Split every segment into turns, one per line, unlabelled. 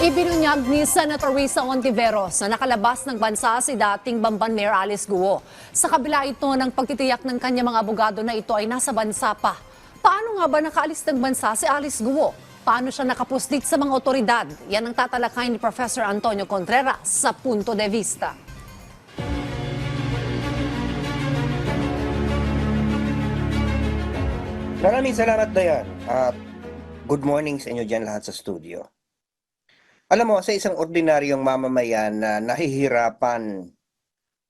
Ibinunyag ni Senator Risa Ontiveros na nakalabas ng bansa si dating Bamban Mayor Alice Guo. Sa kabila ito ng pagtitiyak ng kanyang mga abogado na ito ay nasa bansa pa. Paano nga ba nakaalis ng bansa si Alice Guo? Paano siya nakapuslit sa mga otoridad? Yan ang tatalakay ni Professor Antonio Contreras sa Punto de Vista.
Maraming salamat, Dayan. At good morning sa inyo dyan lahat sa studio. Alam mo, sa isang ordinaryong mamamayan na nahihirapan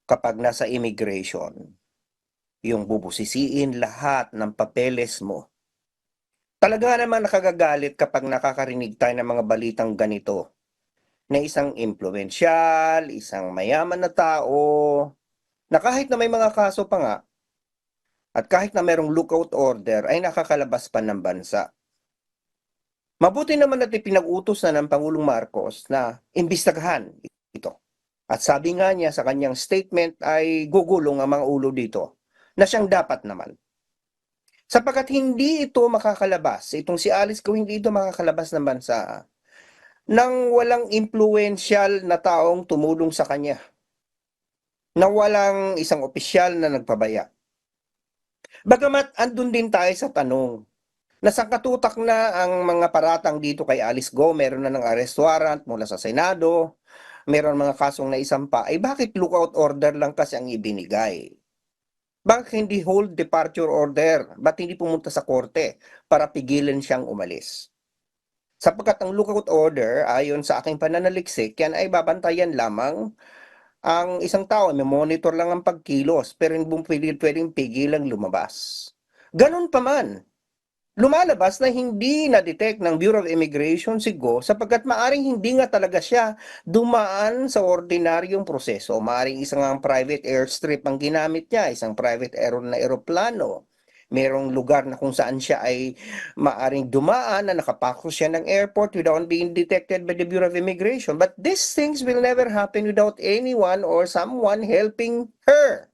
kapag nasa immigration, yung bubusisiin lahat ng papeles mo, talaga naman nakagagalit kapag nakakarinig tayo ng mga balitang ganito na isang impluwensyal, isang mayaman na tao, na kahit na may mga kaso pa nga, at kahit na merong lookout order, ay nakakalabas pa ng bansa. Mabuti naman at ipinag-utos na ng Pangulong Marcos na imbestigahan ito. At sabi nga niya sa kanyang statement ay gugulong ang mga ulo dito na siyang dapat naman. Sapagkat hindi ito makakalabas, itong si Alice Guo hindi ito makakalabas ng bansa nang walang influential na taong tumulong sa kanya, na walang isang opisyal na nagpabaya. Bagamat andun din tayo sa tanong, nasangkatutak na ang mga paratang dito kay Alice Guo, meron na ng arrest warrant mula sa Senado, meron mga kasong naisampa, ay bakit lookout order lang kasi ang ibinigay? Bakit hindi hold departure order? Ba't hindi pumunta sa korte para pigilan siyang umalis? Sapagkat ang lookout order, ayon sa aking pananaliksik, yan ay babantayan lamang ang isang tao, may monitor lang ang pagkilos, pero hindi pwedeng pigilang lumabas. Ganun pa man, lumalabas na hindi na-detect ng Bureau of Immigration si Guo sapagkat maaring hindi nga talaga siya dumaan sa ordinaryong proseso. Maaring isang private airstrip ang ginamit niya, isang private na eroplano. Merong lugar na kung saan siya ay maaring dumaan na nakapako siya ng airport without being detected by the Bureau of Immigration. But these things will never happen without anyone or someone helping her.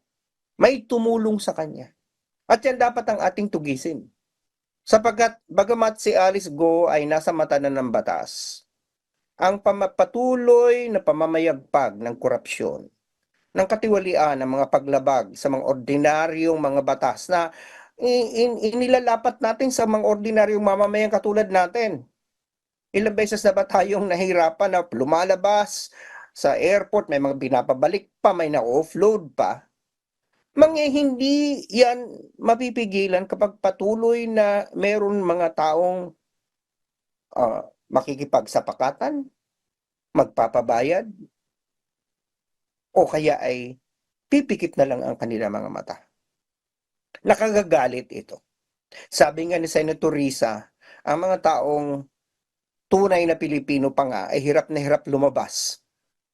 May tumulong sa kanya. At yan dapat ang ating tugisin. Sapagkat bagamat si Alice Guo ay nasa mata na ng batas, ang patuloy na pamamayagpag ng korupsyon, ng katiwalian ng mga paglabag sa mga ordinaryong mga batas na inilalapat natin sa mga ordinaryong mamamayan katulad natin. Ilang beses na ba tayong nahirapan na lumalabas sa airport, may mga binapabalik pa, may na-offload pa. Hindi yan mapipigilan kapag patuloy na meron mga taong makikipagsapakatan, magpapabayad, o kaya ay pipikit na lang ang kanilang mga mata. Nakagagalit ito. Sabi nga ni Senator Risa, ang mga taong tunay na Pilipino pa nga ay hirap na hirap lumabas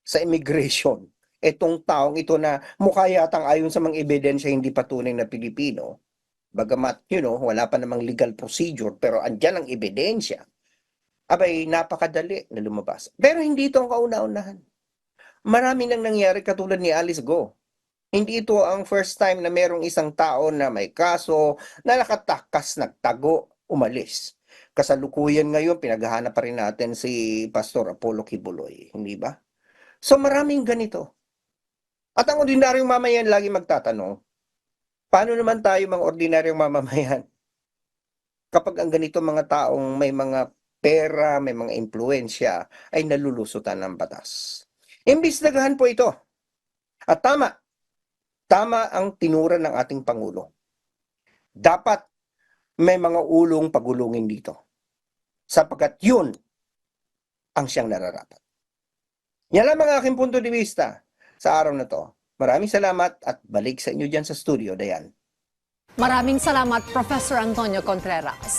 sa immigration. Itong taong ito na mukha yatang ayon sa mga ebidensya hindi pa tunay na Pilipino, bagamat, wala pa namang legal procedure, pero andyan ang ebidensya, abay, napakadali na lumabas. Pero hindi ito ang kauna-unahan. Marami nang nangyari katulad ni Alice Guo. Hindi ito ang first time na merong isang tao na may kaso na nakatakas, nagtago, umalis. Kasalukuyan ngayon, pinaghahanap pa rin natin si Pastor Apollo Kibuloy, hindi ba? So maraming ganito. At ang ordinaryong mamayan lagi magtatanong, paano naman tayo mga ordinaryong mamamayan? Kapag ang ganito mga taong may mga pera, may mga impluensya, ay nalulusutan ng batas. Imbestigahan po ito. At tama ang tinura ng ating Pangulo. Dapat may mga ulong pagulungin dito. Sapagkat yun ang siyang nararapat. Yan lang ang aking punto de vista sa araw na to. Maraming salamat at balik sa inyo dyan sa studio, Dayan.
Maraming salamat, Professor Antonio Contreras.